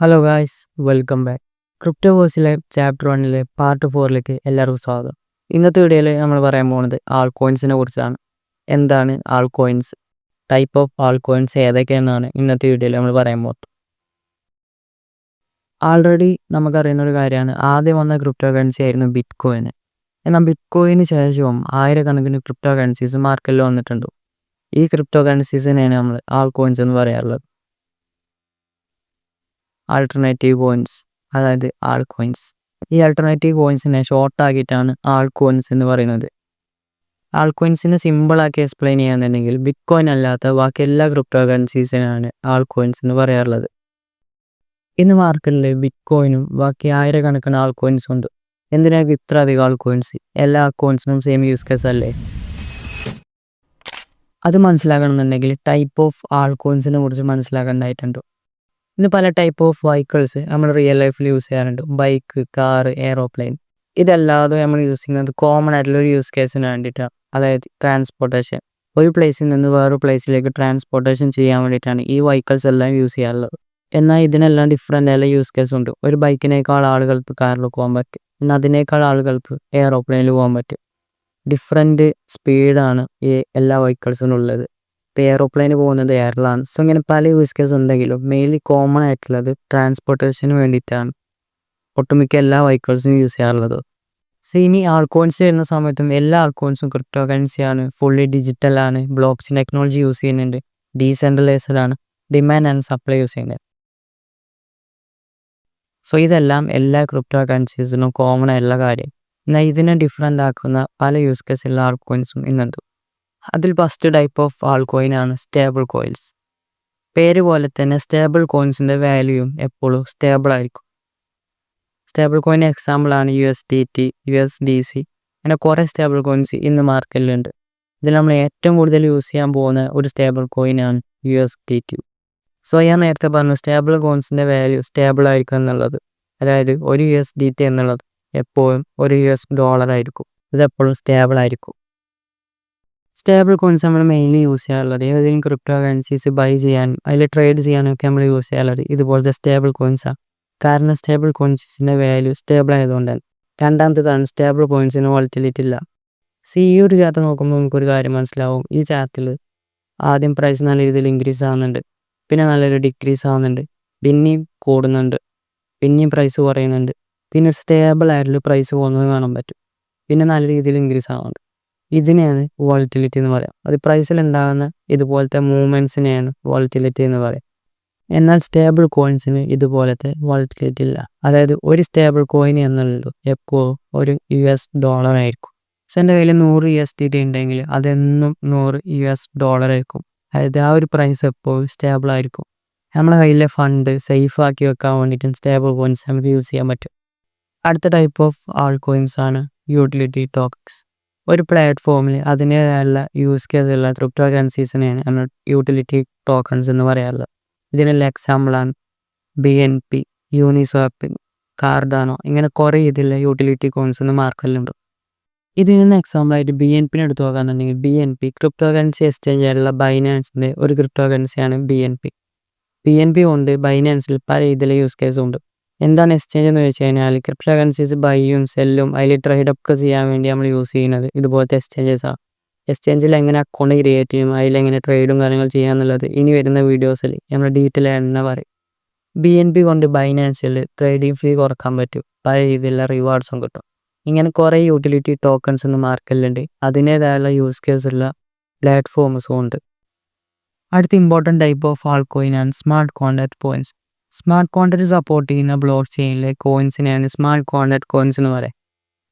Hello guys, welcome back. ക്രിപ്റ്റോവേഴ്സിലെ chapter 1 part 4 എല്ലാവർക്കും സ്വാഗതം. ഇന്നത്തെ വീഡിയോയിൽ നമ്മൾ പറയാൻ പോകുന്നത് ആൾ കോയിൻസിനെ കുറിച്ചാണ്. എന്താണ് altcoins, type of altcoins ഏതൊക്കെയെന്നാണ് ഇന്നത്തെ വീഡിയോയിൽ നമ്മൾ പറയാൻ പോകുന്നത്. ആൾറെഡി നമുക്കറിയുന്ന ഒരു കാര്യമാണ്, ആദ്യം വന്ന ക്രിപ്റ്റോ കറൻസി ആയിരുന്നു ബിറ്റ് കോയിന്. എന്നാൽ ബിറ്റ് കോയിന് ശേഷവും ആയിരക്കണക്കിന് ക്രിപ്റ്റോ കറൻസീസ് മാർക്കറ്റിൽ വന്നിട്ടുണ്ട്. ഈ ക്രിപ്റ്റോ കറൻസീസിനെയാണ് നമ്മൾ ആൾ കോയിൻസ് എന്ന് പറയാറുള്ളത്. ആൾട്ടർനേറ്റീവ് കോയിൻസ്, അതായത് ആൾ കോയിൻസ്. ഈ ആൾട്ടർനേറ്റീവ് കോയിൻസിനെ ഷോർട്ടാക്കിയിട്ടാണ് ആൾ കോയിൻസ് എന്ന് പറയുന്നത്. ആൾ കോയിൻസിനെ സിമ്പിളാക്കി എക്സ്പ്ലെയിൻ ചെയ്യാന്നുണ്ടെങ്കിൽ ബിറ്റ് കോയിൻ അല്ലാത്ത ബാക്കി എല്ലാ ക്രിപ്റ്റോ കറൻസീസിനാണ് ആൾ കോയിൻസ് എന്ന് പറയാറുള്ളത്. ഇന്ന് മാർക്കറ്റിൽ ബിറ്റ് കോയിനും ബാക്കി ആയിരക്കണക്കിന് ആൾ കോയിൻസും ഉണ്ട്. എന്തിനാണ് ഇത്ര അധികം ആൾ കോയിൻസ്? എല്ലാ ആൾ കോയിൻസിനും സെയിം യൂസ് കേസ് അല്ലേ? അത് മനസ്സിലാക്കണമെന്നുണ്ടെങ്കിൽ ടൈപ്പ് ഓഫ് ആൾ കോയിൻസിനെ കുറിച്ച് മനസ്സിലാക്കേണ്ടതായിട്ടുണ്ട്. ഇന്ന് പല ടൈപ്പ് ഓഫ് വെഹിക്കിൾസ് നമ്മൾ റിയൽ ലൈഫിൽ യൂസ് ചെയ്യാറുണ്ട്. Bike, car, aeroplane. ഇതല്ലാതെ നമ്മൾ യൂസ് ചെയ്യുന്നത് കോമൺ ആയിട്ടുള്ള ഒരു യൂസ് കേസിന് വേണ്ടിയിട്ടാണ്, അതായത് ട്രാൻസ്പോർട്ടേഷൻ. ഒരു പ്ലേസിൽ നിന്ന് വേറൊരു പ്ലേസിലേക്ക് ട്രാൻസ്പോർട്ടേഷൻ ചെയ്യാൻ വേണ്ടിയിട്ടാണ് ഈ വെഹിക്കിൾസ് എല്ലാം യൂസ് ചെയ്യാറുള്ളത്. എന്നാൽ ഇതിനെല്ലാം ഡിഫറെൻ്റ് ആയ യൂസ് കേസ് ഉണ്ട്. ഒരു ബൈക്കിനേക്കാൾ ആളുകൾക്ക് കാറിൽ പോകാൻ പറ്റും, എന്നാൽ അതിനേക്കാൾ ആളുകൾക്ക് എയറോപ്ലെയിനിൽ പോകാൻ പറ്റും. ഡിഫറെൻറ്റ് സ്പീഡാണ് ഈ എല്ലാ വെഹിക്കിൾസിനും ഉള്ളത്. ഇപ്പോൾ എയറോപ്ലെയിന് പോകുന്നത് എയറിലാണ്. സോ ഇങ്ങനെ പല യൂസ് കേസ് ഉണ്ടെങ്കിലും മെയിൻലി കോമൺ ആയിട്ടുള്ളത് ട്രാൻസ്പോർട്ടേഷന് വേണ്ടിയിട്ടാണ് ഒട്ടുമിക്ക എല്ലാ വെഹിക്കിൾസും യൂസ് ചെയ്യാറുള്ളത്. സോ ഇനി ആൾ കോയിൻസ് വരുന്ന സമയത്തും എല്ലാ ആൾ കോയിൻസും ക്രിപ്റ്റോ കറൻസിയാണ്, ഫുള്ളി ഡിജിറ്റലാണ്, ബ്ലോക്ക് ചെയിൻ ടെക്നോളജി യൂസ് ചെയ്യുന്നുണ്ട്, ഡീസെൻട്രലൈസ്ഡ് ആണ്, ഡിമാൻഡ് ആൻഡ് സപ്ലൈ യൂസ് ചെയ്യുന്നത്. സോ ഇതെല്ലാം എല്ലാ ക്രിപ്റ്റോ കറൻസീസിനും കോമൺ ആയിട്ടുള്ള കാര്യം. എന്നാൽ ഇതിനെ ഡിഫറെൻ്റ് ആക്കുന്ന പല യൂസ് കേസ് എല്ലാ ആൾ കോയിൻസും ഇന്നുണ്ട്. അതിൽ ഫസ്റ്റ് ടൈപ്പ് ഓഫ് ആൾ കോയിനാണ് സ്റ്റേബിൾ കോയിൻസ്. പേര് പോലെ തന്നെ സ്റ്റേബിൾ കോയിൻസിൻ്റെ വാല്യൂയും എപ്പോഴും സ്റ്റേബിൾ ആയിരിക്കും. സ്റ്റേബിൾ കോയിൻ എക്സാമ്പിളാണ് USDT, USDC. അങ്ങനെ കുറേ സ്റ്റേബിൾ കോയിൻസ് ഇന്ന് മാർക്കറ്റിലുണ്ട്. ഇതിൽ നമ്മൾ ഏറ്റവും കൂടുതൽ യൂസ് ചെയ്യാൻ പോകുന്ന ഒരു സ്റ്റേബിൾ കോയിനാണ് USDT. സോ ഞാൻ നേരത്തെ പറഞ്ഞു സ്റ്റേബിൾ കോയിൻസിൻ്റെ വാല്യൂ സ്റ്റേബിൾ ആയിരിക്കും എന്നുള്ളത്. അതായത് ഒരു USDT എന്നുള്ളത് എപ്പോഴും ഒരു $1 ആയിരിക്കും. ഇതെപ്പോഴും സ്റ്റേബിൾ ആയിരിക്കും. സ്റ്റേബിൾ കോയിൻസ് നമ്മൾ മെയിൻലി യൂസ് ചെയ്യാറുള്ളത് ഏതെങ്കിലും ക്രിപ്റ്റോ കറൻസീസ് ബൈ ചെയ്യാനും അതിൽ ട്രേഡ് ചെയ്യാനൊക്കെ നമ്മൾ യൂസ് ചെയ്യാറുള്ളത് ഇതുപോലത്തെ സ്റ്റേബിൾ കോയിൻസാണ്. കാരണം സ്റ്റേബിൾ കോയിൻസിൻ്റെ വാല്യൂ സ്റ്റേബിൾ ആയതുകൊണ്ടാണ്. രണ്ടാമത്തേതാണ് സ്റ്റേബിൾ കോയിൻസിന് വോളറ്റിലിറ്റി ഇല്ല. ഈ ഒരു ചാർട്ട് നോക്കുമ്പോൾ നമുക്കൊരു കാര്യം മനസ്സിലാവും. ഈ ചാർട്ടിൽ ആദ്യം പ്രൈസ് നല്ല രീതിയിൽ ഇൻക്രീസ് ആവുന്നുണ്ട്, പിന്നെ നല്ലൊരു ഡിക്രീസ് ആവുന്നുണ്ട്, പിന്നെയും കൂടുന്നുണ്ട്, പിന്നെയും പ്രൈസ് കുറയുന്നുണ്ട്, പിന്നെ സ്റ്റേബിൾ ആയിട്ടുള്ള പ്രൈസ് പോകുന്നത് കാണാൻ പറ്റും, പിന്നെ നല്ല രീതിയിൽ ഇൻക്രീസ് ആവുന്നുണ്ട്. ഇതിനെയാണ് വോളറ്റിലിറ്റി എന്ന് പറയുക. അത് പ്രൈസിൽ ഉണ്ടാകുന്ന ഇതുപോലത്തെ മൂവ്മെൻറ്റ്സിനെയാണ് വോളറ്റിലിറ്റി എന്ന് പറയുക. എന്നാൽ സ്റ്റേബിൾ കോയിൻസിന് ഇതുപോലത്തെ വോളറ്റിലിറ്റി ഇല്ല. അതായത് ഒരു സ്റ്റേബിൾ കോയിൻ എന്നുള്ളത് എപ്പോഴും ഒരു $1 ആയിരിക്കും. സോ എൻ്റെ കയ്യിൽ 100 USDT ഉണ്ടെങ്കിൽ അതെന്നും $100 ആയിരിക്കും. അതായത് ആ ഒരു പ്രൈസ് എപ്പോഴും സ്റ്റേബിൾ ആയിരിക്കും. നമ്മുടെ കയ്യിലെ ഫണ്ട് സേഫ് ആക്കി വെക്കാൻ വേണ്ടിയിട്ടും സ്റ്റേബിൾ കോയിൻസ് നമുക്ക് യൂസ് ചെയ്യാൻ പറ്റും. അടുത്ത ടൈപ്പ് ഓഫ് ആൾ കോയിൻസ് ആണ് യൂട്ടിലിറ്റി ടോക്കൺസ്. ഒരു പ്ലാറ്റ്ഫോമിൽ അതിൻ്റേതായുള്ള യൂസ് കേസുള്ള ക്രിപ്റ്റോ കറൻസീസിനെയാണ് നമ്മൾ യൂട്ടിലിറ്റി ടോക്കൺസ് എന്ന് പറയാറുള്ളത്. ഇതിനുള്ള എക്സാമ്പിളാണ് BNB, യൂണിസ്വാപ്പ്, കാർഡാനോ. ഇങ്ങനെ കുറേ ഇതിലുള്ള യൂട്ടിലിറ്റി കോയിൻസ് ഒന്നും മാർക്കറ്റിലുണ്ട്. ഇതിൽ നിന്ന് എക്സാമ്പിളായിട്ട് BNB എടുത്ത് നോക്കുകയാണെന്നുണ്ടെങ്കിൽ BNB ക്രിപ്റ്റോ കറൻസി എക്സ്ചേഞ്ച് ആയിട്ടുള്ള ബൈനാൻസിൻ്റെ ഒരു ക്രിപ്റ്റോ കറൻസിയാണ് BNB കൊണ്ട് ബൈനാൻസിൽ പല ഇതിലെ യൂസ് കേസും ഉണ്ട്. എന്താണ് എക്സ്ചേഞ്ച് എന്ന് വെച്ച് കഴിഞ്ഞാൽ ക്രിപ്റ്റോ കറൻസീസ് ബൈയും സെല്ലും അതിൽ ട്രേഡൊക്കെ ചെയ്യാൻ വേണ്ടി നമ്മൾ യൂസ് ചെയ്യുന്നത് ഇതുപോലത്തെ എക്സ്ചേഞ്ചസാണ്. എക്സ്ചേഞ്ചിൽ എങ്ങനെ അക്കൗണ്ട് ക്രിയേറ്റ് ചെയ്യും, അതിലെങ്ങനെ ട്രേഡും കാര്യങ്ങൾ ചെയ്യാമെന്നുള്ളത് ഇനി വരുന്ന വീഡിയോസിൽ നമ്മൾ ഡീറ്റെയിൽ ആയിട്ട് പറയും. BNB കൊണ്ട് ബൈനാൻസിൽ ട്രേഡിംഗ് ഫീ കുറക്കാൻ പറ്റും, പല രീതിയിലുള്ള റിവാർഡ്സും കിട്ടും. ഇങ്ങനെ കുറേ യൂട്ടിലിറ്റി ടോക്കൺസ് ഇന്ന് മാർക്കറ്റിലുണ്ട്. അതിൻ്റേതായുള്ള യൂസ് കേസുള്ള പ്ലാറ്റ്ഫോംസും ഉണ്ട്. അടുത്ത ഇമ്പോർട്ടൻറ്റ് ടൈപ്പ് ഓഫ് ആൾ കോയിനാണ് smart contract coins. Smart contract support ചെയ്യുന്ന ബ്ലോക്ക് ചെയിനിലെ കോയിൻസിനെയാണ് സ്മാർട്ട് കോൺട്രാക്ട് കോയിൻസ് എന്ന് പറയുക.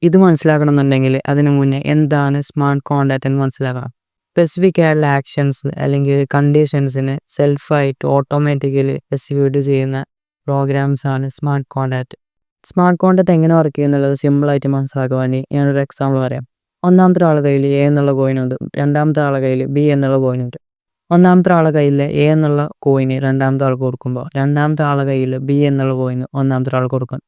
ഇത് മനസ്സിലാക്കണമെന്നുണ്ടെങ്കിൽ അതിനു മുന്നേ എന്താണ് സ്മാർട്ട് കോൺട്രാക്ട് എന്ന് മനസ്സിലാക്കണം. സ്പെസിഫിക് ആയിട്ടുള്ള ആക്ഷൻസ് അല്ലെങ്കിൽ കണ്ടീഷൻസിന് സെൽഫായിട്ട് ഓട്ടോമാറ്റിക്കലി എക്സിക്യൂട്ട് ചെയ്യുന്ന പ്രോഗ്രാംസാണ് സ്മാർട്ട് കോൺട്രാക്ട്. സ്മാർട്ട് കോൺട്രാക്ട് എങ്ങനെ വർക്ക് ചെയ്യുന്നുള്ളത് സിമ്പിളായിട്ട് മനസ്സിലാക്കാൻ വേണ്ടി ഞാനൊരു എക്സാമ്പിൾ പറയാം. ഒന്നാമത്തെ ആളുടെ കയ്യിൽ A എന്നുള്ള കോയിനുണ്ട്, രണ്ടാമത്തെ ആളുടെ കയ്യിൽ B എന്നുള്ള കോയിനുണ്ട്. ഒന്നാമത്തെ ആളുടെ കയ്യിൽ A എന്നുള്ള കോയിന് രണ്ടാമത്തെ ആൾക്ക് കൊടുക്കുമ്പോൾ രണ്ടാമത്തെ ആളുടെ കയ്യിൽ B എന്നുള്ള കോയിന് ഒന്നാമത്തെ ആൾക്ക് കൊടുക്കും.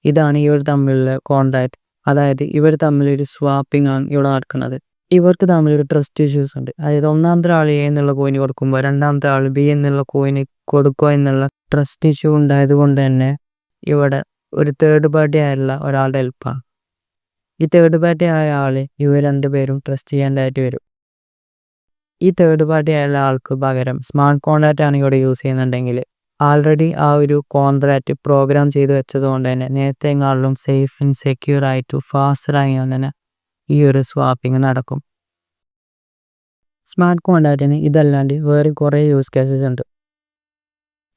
ഇതാണ് ഇവർ തമ്മിലുള്ള കോൺട്രാക്ട്. അതായത് ഇവർ തമ്മിലൊരു സ്വാപ്പിംഗ് ആണ് ഇവിടെ നടക്കുന്നത്. ഇവർക്ക് തമ്മിലൊരു ട്രസ്റ്റ് ഇഷ്യൂസ് ഉണ്ട്. അതായത് ഒന്നാമത്തെ ആൾ A എന്നുള്ള കോയിന് കൊടുക്കുമ്പോൾ രണ്ടാമത്തെ ആൾ B എന്നുള്ള കോയിന് കൊടുക്കുക എന്നുള്ള ട്രസ്റ്റ് ഇഷ്യൂ ഉണ്ടായത് കൊണ്ട് തന്നെ ഇവിടെ ഒരു തേർഡ് പാർട്ടി ആയുള്ള ഒരാളുടെ ഹെൽപ്പാണ്. ഈ തേർഡ് പാർട്ടി ആയ ആൾ ഇവർ രണ്ടുപേരും ട്രസ്റ്റ് ചെയ്യേണ്ടതായിട്ട് വരും. ഈ തേർഡ് പാർട്ടി ആയുള്ള ആൾക്ക് പകരം സ്മാർട്ട് കോൺട്രാക്റ്റ് ആണ് ഇവിടെ യൂസ് ചെയ്യുന്നുണ്ടെങ്കിൽ ആൾറെഡി ആ ഒരു കോൺട്രാക്റ്റ് പ്രോഗ്രാം ചെയ്ത് വെച്ചത് കൊണ്ട് തന്നെ നേരത്തെങ്ങാളും സേഫ് ആൻഡ് സെക്യൂർ ആയിട്ട് ഫാസ്റ്ററായി തന്നെ ഈ ഒരു സ്വാപ്പിംഗ് നടക്കും. സ്മാർട്ട് കോൺട്രാക്റ്റിന് ഇതല്ലാണ്ട് വേറെ കുറേ യൂസ് കേസസ് ഉണ്ട്.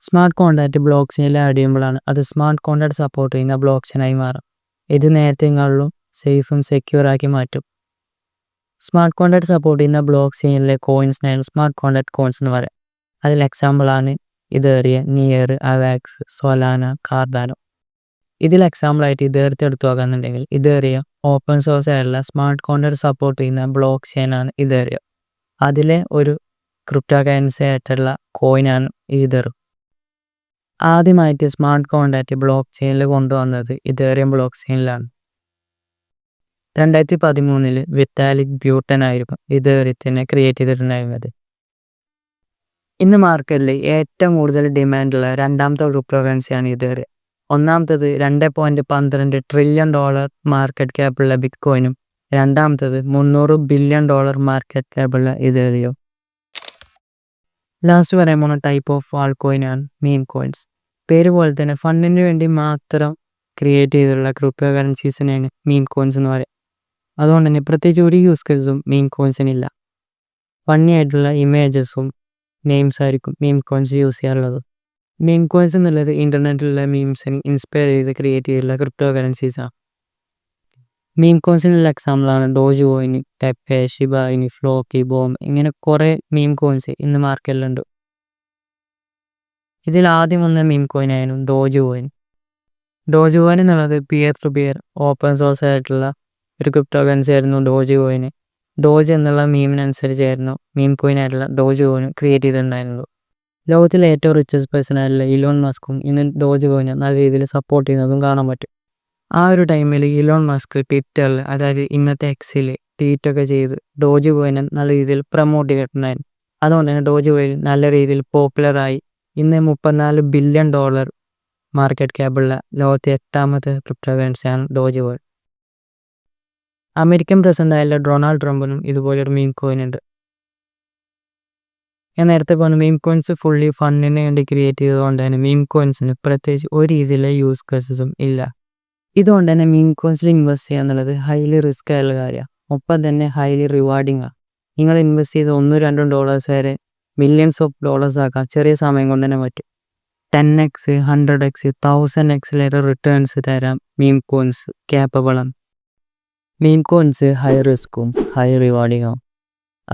സ്മാർട്ട് കോൺട്രാക്റ്റ് ബ്ലോക്ക് ചെയിനിൽ ആഡ് ചെയ്യുമ്പോഴാണ് അത് സ്മാർട്ട് കോൺട്രാക്റ്റ് സപ്പോർട്ട് ചെയ്യുന്ന ബ്ലോക്ക് ചെയിനായി മാറും. ഇത് നേരത്തെങ്ങാളും സേഫും സെക്യൂർ ആക്കി മാറ്റും. സ്മാർട്ട് കോൺട്രാക്റ്റ് സപ്പോർട്ട് ചെയ്യുന്ന ബ്ലോക്ക് ചെയിനിലെ കോയിൻസിനാണ് സ്മാർട്ട് കോൺട്രാക്റ്റ് കോയിൻസ് എന്ന് പറയാം. അതിൽ എക്സാമ്പിളാണ് ഇതേറിയ, നിയർ, അവാക്സ്, സൊലാന, കാർഡാനോ. ഇതിൽ എക്സാമ്പിളായിട്ട് ഇതേർത്ത് എടുത്തു നോക്കാന്നുണ്ടെങ്കിൽ ഇതേറിയ ഓപ്പൺ സോഴ്സ് ആയിട്ടുള്ള സ്മാർട്ട് കോൺട്രാക്റ്റ് സപ്പോർട്ട് ചെയ്യുന്ന ബ്ലോക്ക് ചെയിനാണ് ഇതേറിയ. അതിലെ ഒരു ക്രിപ്റ്റോ കറൻസി ആയിട്ടുള്ള കോയിനാണ് ഈതർ. ആദ്യമായിട്ട് സ്മാർട്ട് കോൺട്രാക്റ്റ് ബ്ലോക്ക് ചെയിനിൽ കൊണ്ടുവന്നത് ഇതേറിയം ബ്ലോക്ക് ചെയിനിലാണ്. 2013 വിറ്റാലിക് ബ്യൂട്ടൻ ആയിരുന്നു ഇതേറിയത്തിനെ ക്രിയേറ്റ് ചെയ്തിട്ടുണ്ടായിരുന്നത്. ഇന്ന് മാർക്കറ്റിൽ ഏറ്റവും കൂടുതൽ ഡിമാൻഡുള്ള രണ്ടാമത്തെ ക്രിപ്റ്റോ കറൻസിയാണ് ഇതേറിയ. ഒന്നാമത്തത് $2.12 ട്രില്യൺ മാർക്കറ്റ് ക്യാപ്പുള്ള ബിറ്റ് കോയിനും രണ്ടാമത്തത് $300 ബില്യൺ മാർക്കറ്റ് ക്യാപ്പുള്ള ഇതേറിയോ. ലാസ്റ്റ് പറയാൻ പോകുന്ന ടൈപ്പ് ഓഫ് ആൾ കോയിനാണ് മീം കോയിൻസ്. പേര് പോലെ തന്നെ ഫണ്ടിന് വേണ്ടി മാത്രം ക്രിയേറ്റ് ചെയ്തിട്ടുള്ള ക്രിപ്റ്റോ കറൻസീസിനെയാണ് മീം കോയിൻസ് എന്ന് പറയുക. അതുകൊണ്ട് തന്നെ പ്രത്യേകിച്ച് ഒരു യൂസ് കേസും മീം കോയിൻസിനില്ല. ഫണ്ണി ആയിട്ടുള്ള ഇമേജസും നെയിംസ് ആയിരിക്കും മീം കോയിൻസ് യൂസ് ചെയ്യാറുള്ളത്. മീം കോയിൻസ് എന്നുള്ളത് ഇൻ്റർനെറ്റിലുള്ള മീംസിന് ഇൻസ്പയർ ചെയ്ത് ക്രിയേറ്റ് ചെയ്തിട്ടുള്ള ക്രിപ്റ്റോ കറൻസീസാണ്. മീം കോയിൻസിനുള്ള എക്സാമ്പിളാണ് ഡോജ് കോയിൻ, ടെപ്പെ, ഷിബ ഇനി, ഫ്ലോക്കി, ബോം, ഇങ്ങനെ കുറേ മീം കോയിൻസ് ഇന്ന് മാർക്കറ്റിലുണ്ട്. ഇതിൽ ആദ്യം വന്ന മീം കോയിൻ ആയിരുന്നു ഡോജ് കോയിൻ. ഡോജ് കോയിൻ എന്നുള്ളത് peer to peer open source ആയിട്ടുള്ള ഒരു ക്രിപ്റ്റോ കറൻസി ആയിരുന്നു ഡോജ് കോയിന്. ഡോജ് എന്നുള്ള മീമിനനുസരിച്ചായിരുന്നു മീം കോയിൻ ആയിട്ടുള്ള ഡോജ് കോയിൻ ക്രിയേറ്റ് ചെയ്തിട്ടുണ്ടായിരുന്നത്. ലോകത്തിലെ ഏറ്റവും റിച്ചസ്റ്റ് പേഴ്സൺ ആയിട്ടുള്ള ഇലോൺ മസ്കും ഇന്ന് ഡോജ് കോയിനെ നല്ല രീതിയിൽ സപ്പോർട്ട് ചെയ്യുന്നതും കാണാൻ പറ്റും. ആ ഒരു ടൈമിൽ ഇലോൺ മസ്ക് ട്വിറ്ററിൽ, അതായത് ഇന്നത്തെ എക്സിൽ ട്വീറ്റൊക്കെ ചെയ്ത് ഡോജ് കോയിനെ നല്ല രീതിയിൽ പ്രൊമോട്ട് ചെയ്തിട്ടുണ്ടായിരുന്നു. അതുകൊണ്ട് തന്നെ ഡോജ് കോയിൻ നല്ല രീതിയിൽ പോപ്പുലറായി. ഇന്ന് $34 ബില്യൺ മാർക്കറ്റ് ക്യാപ്പുള്ള ലോകത്തെ 8ാമത്തെ ക്രിപ്റ്റോ കറൻസിയാണ് ഡോജ് കോയിൻ. അമേരിക്കൻ പ്രസിഡന്റ് ആയുള്ള ഡൊണാൾഡ് ട്രംപിനും ഇതുപോലൊരു മീം കോയിൻ ഉണ്ട്. ഞാൻ നേരത്തെ പറഞ്ഞ മീം കോയിൻസ് ഫുള്ളി ഫണ്ടിന് വേണ്ടി ക്രിയേറ്റ് ചെയ്തതുകൊണ്ട് തന്നെ മീം കോയിൻസിന് പ്രത്യേകിച്ച് ഒരു രീതിയിലെ യൂസ് കേസസും ഇല്ല. ഇതുകൊണ്ട് തന്നെ മീം കോയിൻസിൽ ഇൻവെസ്റ്റ് ചെയ്യുക എന്നുള്ളത് ഹൈലി റിസ്ക് ആയുള്ള കാര്യമാണ്. ഒപ്പം തന്നെ ഹൈലി റിവാർഡിങ് ആണ്. നിങ്ങൾ ഇൻവെസ്റ്റ് ചെയ്ത് $1-2 വരെ മില്യൺസ് ഓഫ് ഡോളേഴ്സ് ആക്കാം ചെറിയ സമയം കൊണ്ട് തന്നെ പറ്റും. 10x, 100x, 1000x റിട്ടേൺസ് തരാം മീം കോയിൻസ് ക്യാപ്പബിളാണ്. മീം കോയിൻസ് ഹൈ റിസ്ക്കും ഹൈ റിവാർഡിങ് ആവും.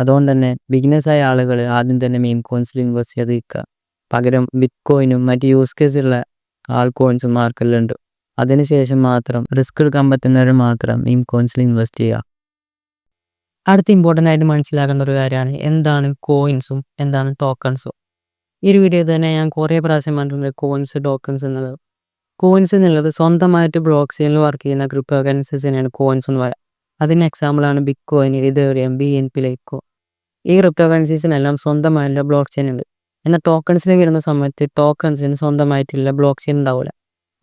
അതുകൊണ്ട് തന്നെ ബിഗിനേഴ്സായ ആളുകൾ ആദ്യം തന്നെ മീം കോയിൻസിൽ ഇൻവെസ്റ്റ് ചെയ്തിരിക്കുക. പകരം ബിറ്റ് കോയിനും മറ്റ് യൂസ് കേസുള്ള ആൾ കോയിൻസും മാർക്കറ്റിലുണ്ട്. അതിനുശേഷം മാത്രം റിസ്ക് എടുക്കാൻ പറ്റുന്നവർ മാത്രം മീം കോയിൻസിൽ ഇൻവെസ്റ്റ് ചെയ്യുക. അടുത്ത ഇമ്പോർട്ടൻ്റ് ആയിട്ട് മനസ്സിലാക്കേണ്ട ഒരു കാര്യമാണ് എന്താണ് കോയിൻസും എന്താണ് ടോക്കൺസും. ഈ ഒരു വീഡിയോ തന്നെ ഞാൻ കുറേ പ്രാവശ്യം പറഞ്ഞിട്ടുണ്ട് കോയിൻസ്, ടോക്കൺസ് എന്നുള്ളത്. കോയിൻസ് എന്നുള്ളത് സ്വന്തമായിട്ട് ബ്ലോക്ക് ചെയിനിൽ വർക്ക് ചെയ്യുന്ന ക്രിപ്റ്റോ കറൻസീസിനെയാണ് കോയിൻസ് എന്ന് പറയുക. അതിന് എക്സാമ്പിളാണ് ബിറ്റ് കോയിൻ, ഇതേറിയം, BNB, ലൈക്കോ. ഈ ക്രിപ്റ്റോ കറൻസീസിനെല്ലാം സ്വന്തമായിട്ടുള്ള ബ്ലോക്ക് ചെയിൻ ഉണ്ട്. എന്നാൽ ടോക്കൺസിൽ വരുന്ന സമയത്ത് ടോക്കൺസിന് സ്വന്തമായിട്ടുള്ള ബ്ലോക്ക് ചെയിൻ ഉണ്ടാവില്ല.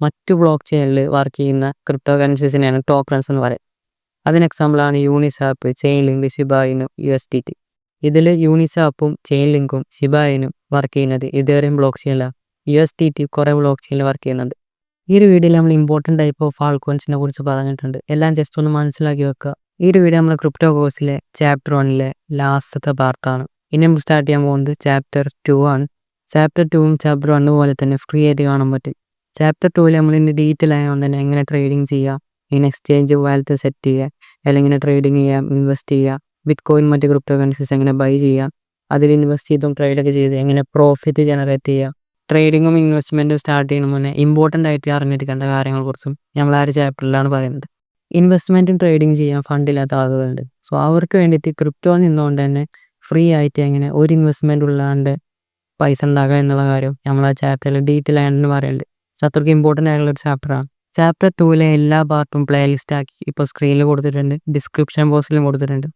മറ്റു ബ്ലോക്ക് ചെയിനിൽ വർക്ക് ചെയ്യുന്ന ക്രിപ്റ്റോ കറൻസീസിനെയാണ് ടോക്കൺസ് എന്ന് പറയുക. അതിന് എക്സാമ്പിളാണ് Uniswap, chain link, Shiba ഇനു, USDT. ഇതിൽ യൂണിസ്വാപ്പും ചെയിൻ ലിങ്കും ഷിബ ഇനും വർക്ക് ചെയ്യുന്നത് ഇതേറിയം ബ്ലോക്ക് ചെയിനിലാണ്. USDT കുറേ ബ്ലോക്ക് ചെയിനിൽ വർക്ക് ചെയ്യുന്നുണ്ട്. ഈ ഒരു വീഡിയോയിൽ നമ്മൾ ഇമ്പോർട്ടൻ്റ് ടൈപ്പ് ഓഫ് ആൾ കോയിൻസിനെ കുറിച്ച് പറഞ്ഞിട്ടുണ്ട്. എല്ലാം ജസ്റ്റ് ഒന്ന് മനസ്സിലാക്കി വെക്കുക. ഈ ഒരു വീഡിയോ നമ്മൾ ക്രിപ്റ്റോ കോഴ്സിലെ ചാപ്റ്റർ 1 ലാസ്റ്റത്തെ പാർട്ടാണ്. ഇനി നമ്മൾ സ്റ്റാർട്ട് ചെയ്യാൻ പോകുന്നത് ചാപ്റ്റർ 2 ആണ്. ചാപ്റ്റർ 2ഉം ചാപ്റ്റർ 1 പോലെ തന്നെ ഫ്രീ ആയിട്ട് കാണാൻ പറ്റും. ചാപ്റ്റർ 2ൽ നമ്മൾ ഇന്ന് ഡീറ്റെയിൽ ആയതുകൊണ്ട് തന്നെ എങ്ങനെ ട്രേഡിങ് ചെയ്യാം, ഇങ്ങനെ എക്സ്ചേഞ്ച് വാലറ്റ് സെറ്റ് ചെയ്യുക, അല്ലെങ്കിൽ ഇങ്ങനെ ട്രേഡിങ് ചെയ്യാം, ഇൻവെസ്റ്റ് ചെയ്യുക, ബിറ്റ് കോയിൻ മറ്റ് ക്രിപ്റ്റോ കറൻസീസ് എങ്ങനെ ബൈ ചെയ്യാം, അതിൽ ഇൻവെസ്റ്റ് ചെയ്തും ട്രേഡൊക്കെ ചെയ്ത് എങ്ങനെ പ്രോഫിറ്റ് ജനറേറ്റ് ചെയ്യുക, ട്രേഡിങ്ങും ഇൻവെസ്റ്റ്മെൻറ്റും സ്റ്റാർട്ട് ചെയ്യുന്ന മുന്നേ ഇമ്പോർട്ടൻ്റ് ആയിട്ട് അറിഞ്ഞിരിക്കേണ്ട കാര്യങ്ങളെക്കുറിച്ചും നമ്മൾ ആ ഒരു ചാപ്റ്ററിലാണ് പറയുന്നത്. ഇൻവെസ്റ്റ്മെൻറ്റും ട്രേഡിങ് ചെയ്യാൻ ഫണ്ടില്ലാത്ത ആളുകളുണ്ട്. സോ അവർക്ക് വേണ്ടിയിട്ട് ക്രിപ്റ്റോ നിന്നുകൊണ്ട് തന്നെ ഫ്രീ ആയിട്ട് എങ്ങനെ ഒരു ഇൻവെസ്റ്റ്മെൻറ്റ് ഉള്ളാണ്ട് പൈസ ഉണ്ടാക്കുക എന്നുള്ള കാര്യം നമ്മൾ ആ ചാപ്റ്ററിൽ ഡീറ്റെയിൽ ആയിട്ട് പറയുന്നുണ്ട്. സോ അത്രയ്ക്ക് ഇമ്പോർട്ടൻ്റ് ആയിട്ടുള്ള ഒരു ചാപ്റ്ററാണ്. ചാപ്റ്റർ 2ലെ എല്ലാ പാർട്ടും പ്ലേലിസ്റ്റ് ആക്കി ഇപ്പോൾ സ്ക്രീനിൽ കൊടുത്തിട്ടുണ്ട്, ഡിസ്ക്രിപ്ഷൻ ബോക്സിലും കൊടുത്തിട്ടുണ്ട്.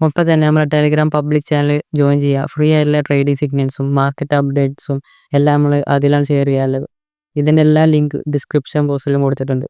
ഒപ്പം തന്നെ നമ്മുടെ ടെലിഗ്രാം പബ്ലിക് ചാനൽ ജോയിൻ ചെയ്യുക. ഫ്രീ ആയിട്ടുള്ള ട്രേഡിംഗ് സിഗ്നൽസും മാർക്കറ്റ് അപ്ഡേറ്റ്സും എല്ലാം നമ്മൾ അതിലാണ് ഷെയർ ചെയ്യാറുള്ളത്. ഇതിൻ്റെ എല്ലാ ലിങ്ക് ഡിസ്ക്രിപ്ഷൻ ബോക്സിലും കൊടുത്തിട്ടുണ്ട്.